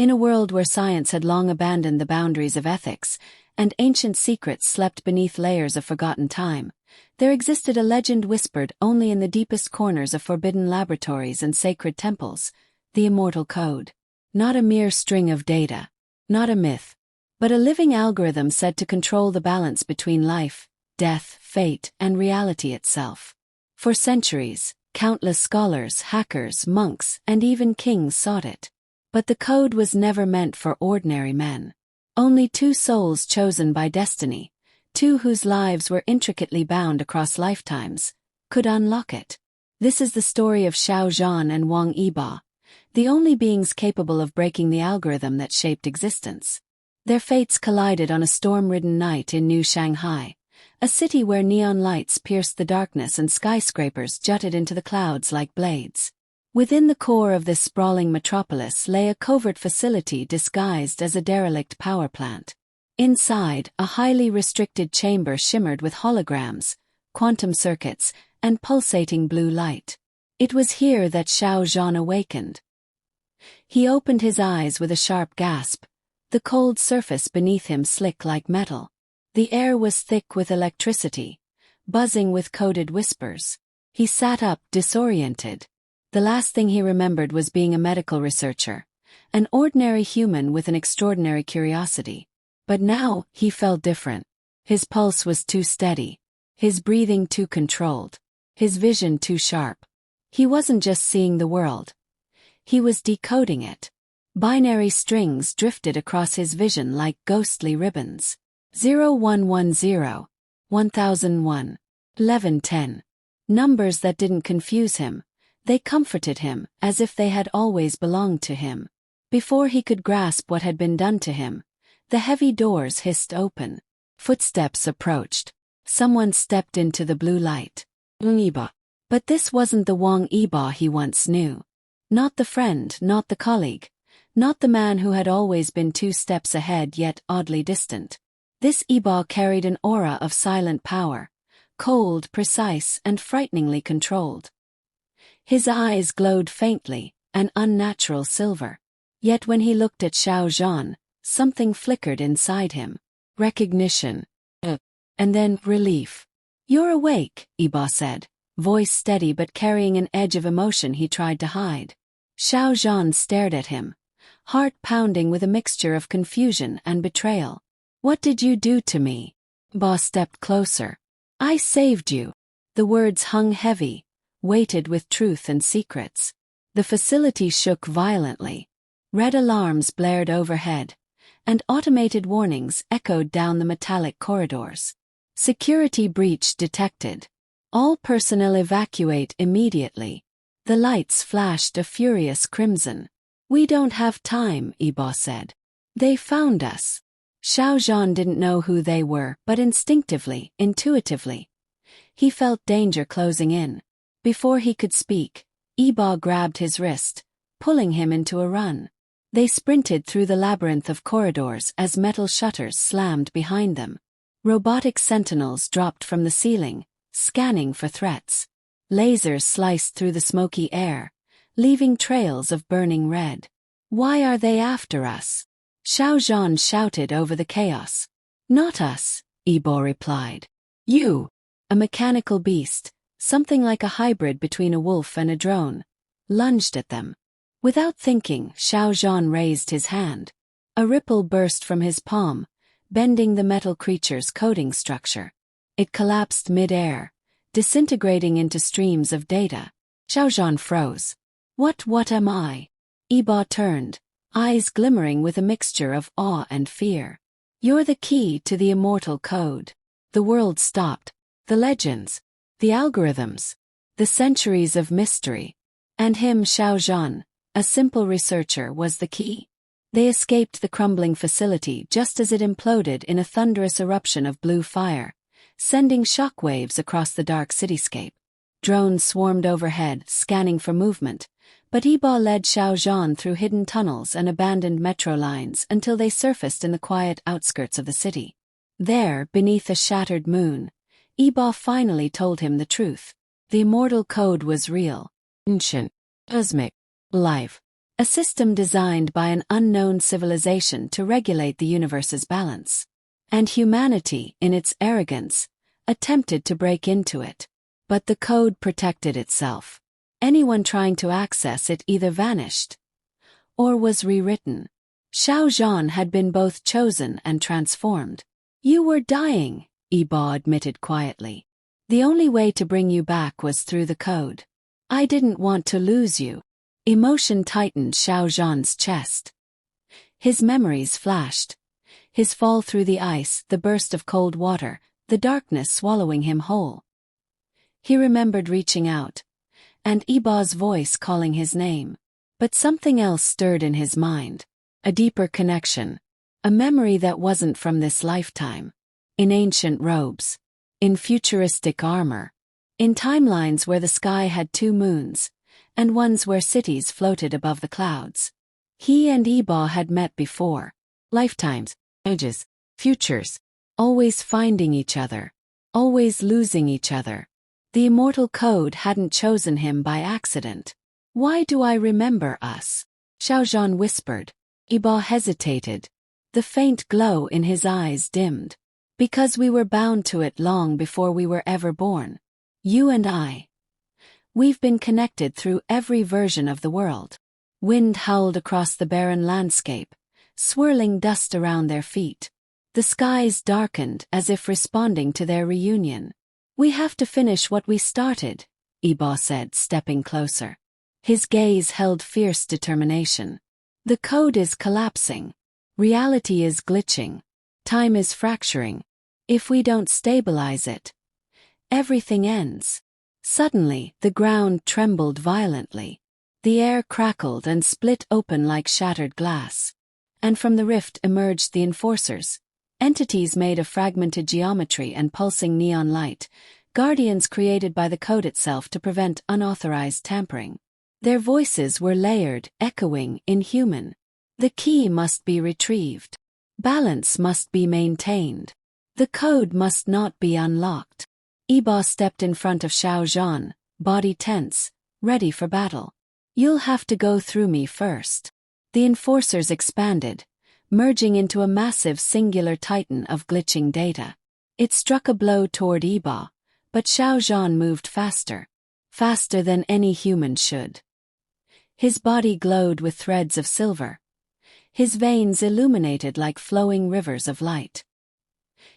In a world where science had long abandoned the boundaries of ethics, and ancient secrets slept beneath layers of forgotten time, there existed a legend whispered only in the deepest corners of forbidden laboratories and sacred temples, the Immortal Code. Not a mere string of data, not a myth, but a living algorithm said to control the balance between life, death, fate, and reality itself. For centuries, countless scholars, hackers, monks, and even kings sought it. But the code was never meant for ordinary men. Only two souls chosen by destiny, two whose lives were intricately bound across lifetimes, could unlock it. This is the story of Xiao Zhan and Wang Yibo, the only beings capable of breaking the algorithm that shaped existence. Their fates collided on a storm-ridden night in New Shanghai, a city where neon lights pierced the darkness and skyscrapers jutted into the clouds like blades. Within the core of this sprawling metropolis lay a covert facility disguised as a derelict power plant. Inside, a highly restricted chamber shimmered with holograms, quantum circuits, and pulsating blue light. It was here that Xiao Zhan awakened. He opened his eyes with a sharp gasp, the cold surface beneath him slick like metal. The air was thick with electricity, buzzing with coded whispers. He sat up, disoriented. The last thing he remembered was being a medical researcher, an ordinary human with an extraordinary curiosity. But now, he felt different. His pulse was too steady, his breathing too controlled, his vision too sharp. He wasn't just seeing the world. He was decoding it. Binary strings drifted across his vision like ghostly ribbons. 0110, 1001, 1110. Numbers that didn't confuse him. They comforted him, as if they had always belonged to him. Before he could grasp what had been done to him, the heavy doors hissed open. Footsteps approached. Someone stepped into the blue light. Yibo. But this wasn't the Wang Yibo he once knew. Not the friend, not the colleague, not the man who had always been 2 steps ahead yet oddly distant. This Yibo carried an aura of silent power, cold, precise, and frighteningly controlled. His eyes glowed faintly, an unnatural silver. Yet when he looked at Xiao Zhan, something flickered inside him. Recognition. And then relief. "You're awake," Yibo said, voice steady but carrying an edge of emotion he tried to hide. Xiao Zhan stared at him, heart pounding with a mixture of confusion and betrayal. "What did you do to me?" Yibo stepped closer. "I saved you." The words hung heavy, weighted with truth and secrets. The facility shook violently. Red alarms blared overhead, and automated warnings echoed down the metallic corridors. "Security breach detected. All personnel evacuate immediately." The lights flashed a furious crimson. "We don't have time," Yibo said. "They found us." Xiao Zhan didn't know who they were, but instinctively, intuitively, he felt danger closing in. Before he could speak, Yibo grabbed his wrist, pulling him into a run. They sprinted through the labyrinth of corridors as metal shutters slammed behind them. Robotic sentinels dropped from the ceiling, scanning for threats. Lasers sliced through the smoky air, leaving trails of burning red. "Why are they after us?" Xiao Zhan shouted over the chaos. "Not us," Yibo replied. "You." A mechanical beast, something like a hybrid between a wolf and a drone, lunged at them. Without thinking, Xiao Zhan raised his hand. A ripple burst from his palm, bending the metal creature's coding structure. It collapsed mid-air, disintegrating into streams of data. Xiao Zhan froze. What am I?" Yibo turned, eyes glimmering with a mixture of awe and fear. "You're the key to the Immortal Code." The world stopped. The legends, the algorithms, the centuries of mystery. And him, Xiao Zhan, a simple researcher, was the key. They escaped the crumbling facility just as it imploded in a thunderous eruption of blue fire, sending shockwaves across the dark cityscape. Drones swarmed overhead, scanning for movement, but Yibo led Xiao Zhan through hidden tunnels and abandoned metro lines until they surfaced in the quiet outskirts of the city. There, beneath a shattered moon, Yibo finally told him the truth. The Immortal Code was real, ancient, cosmic, life. A system designed by an unknown civilization to regulate the universe's balance. And humanity, in its arrogance, attempted to break into it. But the code protected itself. Anyone trying to access it either vanished or was rewritten. Xiao Zhan had been both chosen and transformed. You were dying, Yibo admitted quietly. The only way to bring you back was through the code. I didn't want to lose you. Emotion tightened Xiao Zhan's chest. His memories flashed. His fall through the ice, the burst of cold water, the darkness swallowing him whole. He remembered reaching out, and Yibo's voice calling his name. But something else stirred in his mind. A deeper connection. A memory that wasn't from this lifetime. In ancient robes. In futuristic armor. In timelines where the sky had two moons, and ones where cities floated above the clouds. He and Yibo had met before. Lifetimes, ages, futures. Always finding each other. Always losing each other. The Immortal Code hadn't chosen him by accident. Why do I remember us? Xiao Zhan whispered. Yibo hesitated. The faint glow in his eyes dimmed. Because we were bound to it long before we were ever born. You and I. We've been connected through every version of the world. Wind howled across the barren landscape, swirling dust around their feet. The skies darkened as if responding to their reunion. We have to finish what we started, Yibo said, stepping closer. His gaze held fierce determination. The code is collapsing. Reality is glitching. Time is fracturing. If we don't stabilize it, everything ends. Suddenly, the ground trembled violently. The air crackled and split open like shattered glass. And from the rift emerged the enforcers, entities made of fragmented geometry and pulsing neon light, guardians created by the code itself to prevent unauthorized tampering. Their voices were layered, echoing, inhuman. The key must be retrieved. Balance must be maintained. The code must not be unlocked. Yibo stepped in front of Xiao Zhan, body tense, ready for battle. You'll have to go through me first. The enforcers expanded, merging into a massive singular titan of glitching data. It struck a blow toward Yibo, but Xiao Zhan moved faster. Faster than any human should. His body glowed with threads of silver. His veins illuminated like flowing rivers of light.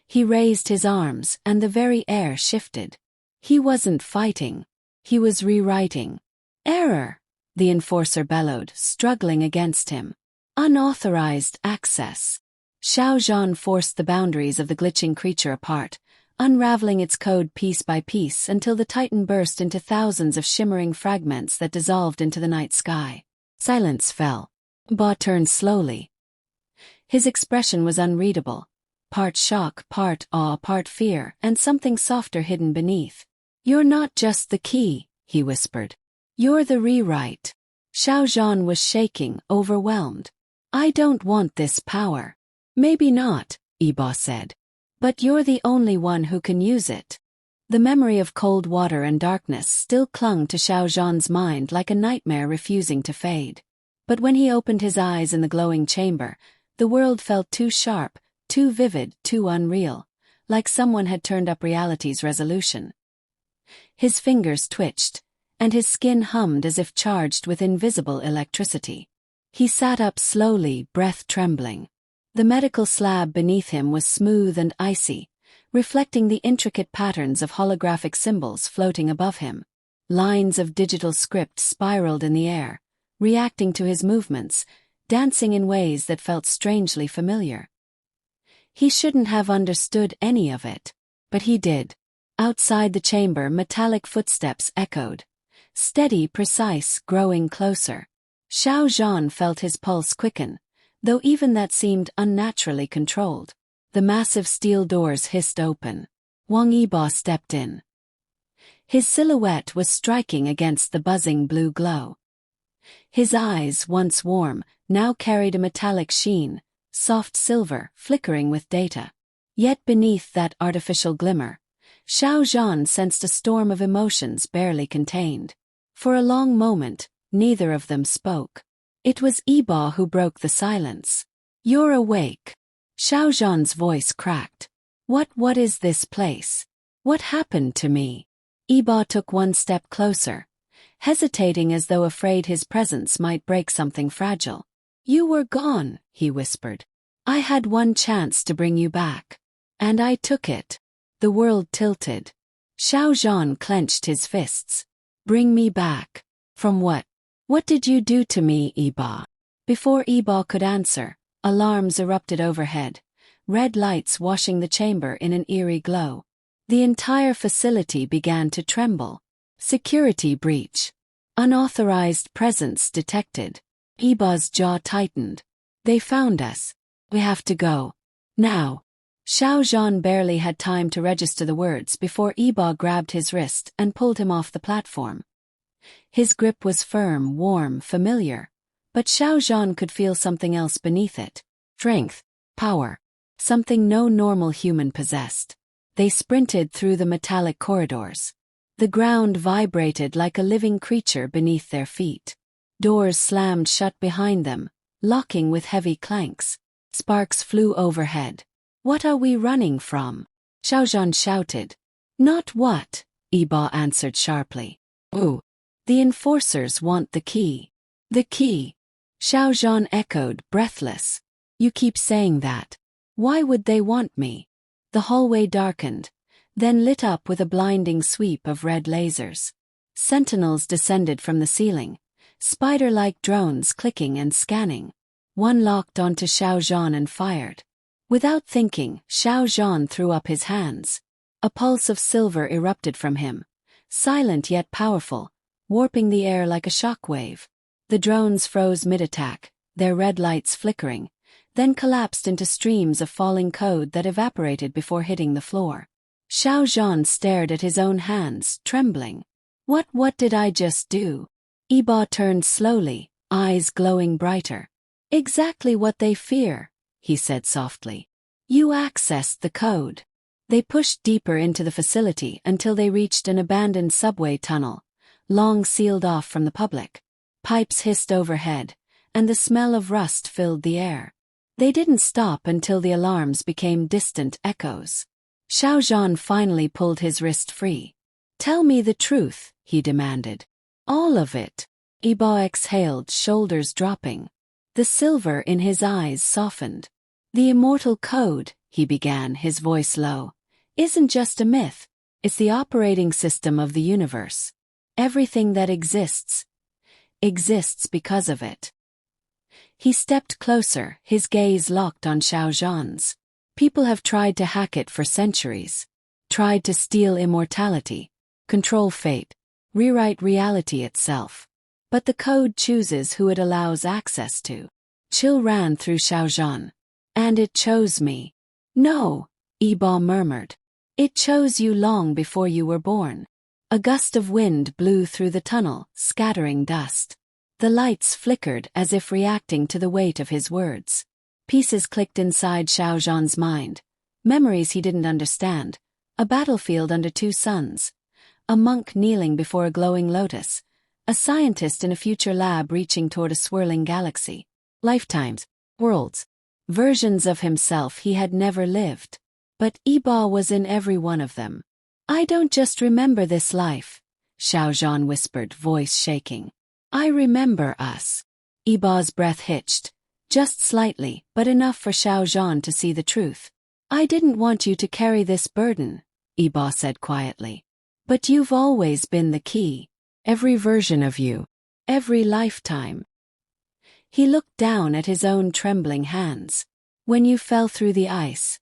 He raised his arms and the very air shifted. He wasn't fighting. He was rewriting. Error, the enforcer bellowed, struggling against him. Unauthorized access. Xiao Zhan forced the boundaries of the glitching creature apart, unraveling its code piece by piece until the titan burst into thousands of shimmering fragments that dissolved into the night sky. Silence fell. Ba turned slowly. His expression was unreadable. Part shock, part awe, part fear, and something softer hidden beneath. You're not just the key, he whispered. You're the rewrite. Xiao Zhan was shaking, overwhelmed. I don't want this power. Maybe not, Yibo said. But you're the only one who can use it. The memory of cold water and darkness still clung to Xiao Zhan's mind like a nightmare refusing to fade. But when he opened his eyes in the glowing chamber, the world felt too sharp, too vivid, too unreal, like someone had turned up reality's resolution. His fingers twitched, and his skin hummed as if charged with invisible electricity. He sat up slowly, breath trembling. The medical slab beneath him was smooth and icy, reflecting the intricate patterns of holographic symbols floating above him. Lines of digital script spiraled in the air, reacting to his movements, dancing in ways that felt strangely familiar. He shouldn't have understood any of it, but he did. Outside the chamber, metallic footsteps echoed. Steady, precise, growing closer. Xiao Zhan felt his pulse quicken, though even that seemed unnaturally controlled. The massive steel doors hissed open. Wang Yibo stepped in. His silhouette was striking against the buzzing blue glow. His eyes, once warm, now carried a metallic sheen, soft silver, flickering with data. Yet beneath that artificial glimmer, Xiao Zhan sensed a storm of emotions barely contained. For a long moment, neither of them spoke. It was Yibo who broke the silence. "You're awake." Xiao Zhan's voice cracked. What is this place? What happened to me?" Yibo took one step closer, hesitating as though afraid his presence might break something fragile. "You were gone," he whispered. "I had one chance to bring you back. And I took it." The world tilted. Xiao Zhan clenched his fists. "Bring me back. From what? What did you do to me, Yibo?" Before Yibo could answer, alarms erupted overhead, red lights washing the chamber in an eerie glow. The entire facility began to tremble. Security breach. Unauthorized presence detected. Yibo's jaw tightened. "They found us. We have to go. Now." Xiao Zhan barely had time to register the words before Yibo grabbed his wrist and pulled him off the platform. His grip was firm, warm, familiar, but Xiao Zhan could feel something else beneath it. Strength, power, something no normal human possessed. They sprinted through the metallic corridors. The ground vibrated like a living creature beneath their feet. Doors slammed shut behind them, locking with heavy clanks. Sparks flew overhead. "What are we running from?" Xiao Zhan shouted. "Not what," Yibo answered sharply. "Ooh. The enforcers want the key." "The key?" Xiao Zhan echoed, breathless. "You keep saying that. Why would they want me?" The hallway darkened, then lit up with a blinding sweep of red lasers. Sentinels descended from the ceiling, spider-like drones clicking and scanning. One locked onto Xiao Zhan and fired. Without thinking, Xiao Zhan threw up his hands. A pulse of silver erupted from him, silent yet powerful, warping the air like a shockwave. The drones froze mid-attack, their red lights flickering, then collapsed into streams of falling code that evaporated before hitting the floor. Xiao Zhan stared at his own hands, trembling. What did I just do?" Yibo turned slowly, eyes glowing brighter. "Exactly what they fear," he said softly. "You accessed the code." They pushed deeper into the facility until they reached an abandoned subway tunnel, long sealed off from the public. Pipes hissed overhead, and the smell of rust filled the air. They didn't stop until the alarms became distant echoes. Xiao Zhan finally pulled his wrist free. "Tell me the truth," he demanded. "All of it." Yibo exhaled, shoulders dropping. The silver in his eyes softened. "The Immortal Code," he began, his voice low, "isn't just a myth. It's the operating system of the universe. Everything that exists because of it." He stepped closer, his gaze locked on Xiao Zhan's. "People have tried to hack it for centuries. Tried to steal immortality, control fate, rewrite reality itself. But the code chooses who it allows access to." Chill ran through Xiao Zhan. "And it chose me." "No," Yibo murmured. "It chose you long before you were born." A gust of wind blew through the tunnel, scattering dust. The lights flickered as if reacting to the weight of his words. Pieces clicked inside Xiao Zhan's mind. Memories he didn't understand. A battlefield under two suns. A monk kneeling before a glowing lotus. A scientist in a future lab reaching toward a swirling galaxy. Lifetimes. Worlds. Versions of himself he had never lived. But Yibo was in every one of them. "I don't just remember this life," Xiao Zhan whispered, voice shaking. "I remember us." Yibo's breath hitched. Just slightly, but enough for Xiao Zhan to see the truth. "I didn't want you to carry this burden," Yibo said quietly. "But you've always been the key. Every version of you. Every lifetime." He looked down at his own trembling hands. "When you fell through the ice,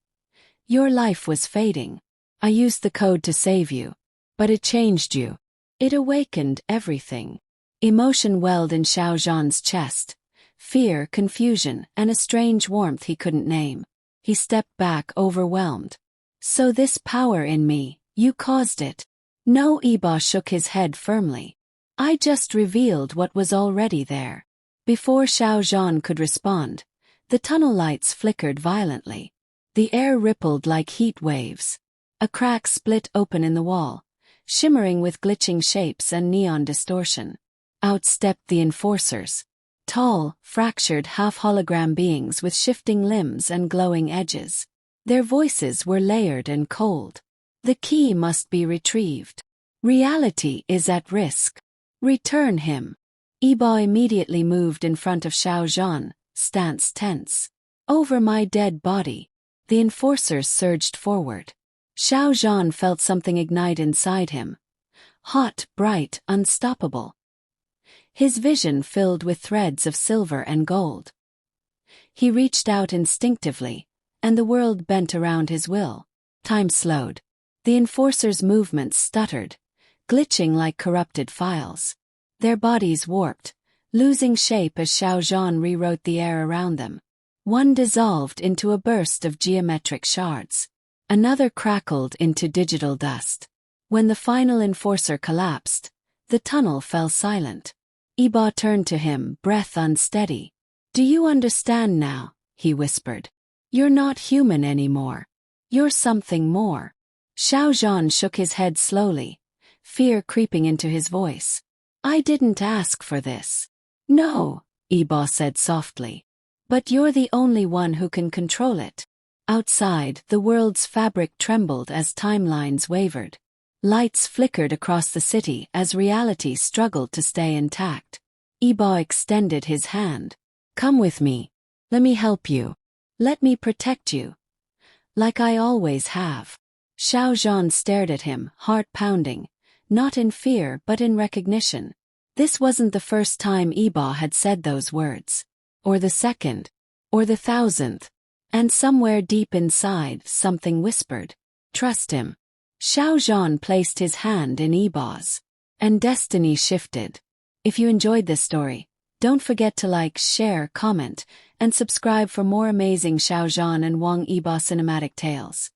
your life was fading. I used the code to save you. But it changed you. It awakened everything." Emotion welled in Xiao Zhan's chest. Fear, confusion, and a strange warmth he couldn't name. He stepped back, overwhelmed. "So this power in me, you caused it?" "No," Yibo shook his head firmly. "I just revealed what was already there." Before Xiao Zhan could respond, the tunnel lights flickered violently. The air rippled like heat waves. A crack split open in the wall, shimmering with glitching shapes and neon distortion. Out stepped the enforcers. Tall, fractured half-hologram beings with shifting limbs and glowing edges. Their voices were layered and cold. The key must be retrieved. Reality is at risk. Return him. Yibo immediately moved in front of Xiao Zhan, stance tense. Over my dead body. The enforcers surged forward. Xiao Zhan felt something ignite inside him. Hot, bright, unstoppable. His vision filled with threads of silver and gold. He reached out instinctively, and the world bent around his will. Time slowed. The enforcers' movements stuttered, glitching like corrupted files. Their bodies warped, losing shape as Xiao Zhan rewrote the air around them. One dissolved into a burst of geometric shards. Another crackled into digital dust. When the final enforcer collapsed, the tunnel fell silent. Yibo turned to him, breath unsteady. Do you understand now? He whispered. You're not human anymore. You're something more. Xiao Zhan shook his head slowly, fear creeping into his voice. I didn't ask for this. No, Yibo said softly. But you're the only one who can control it. Outside, the world's fabric trembled as timelines wavered. Lights flickered across the city as reality struggled to stay intact. Yibo extended his hand. Come with me. Let me help you. Let me protect you. Like I always have. Xiao Zhan stared at him, heart pounding, not in fear but in recognition. This wasn't the first time Yibo had said those words. Or the second. Or the 1000th. And somewhere deep inside, something whispered. Trust him. Xiao Zhan placed his hand in Yibo's. And destiny shifted. If you enjoyed this story, don't forget to like, share, comment, and subscribe for more amazing Xiao Zhan and Wang Yibo cinematic tales.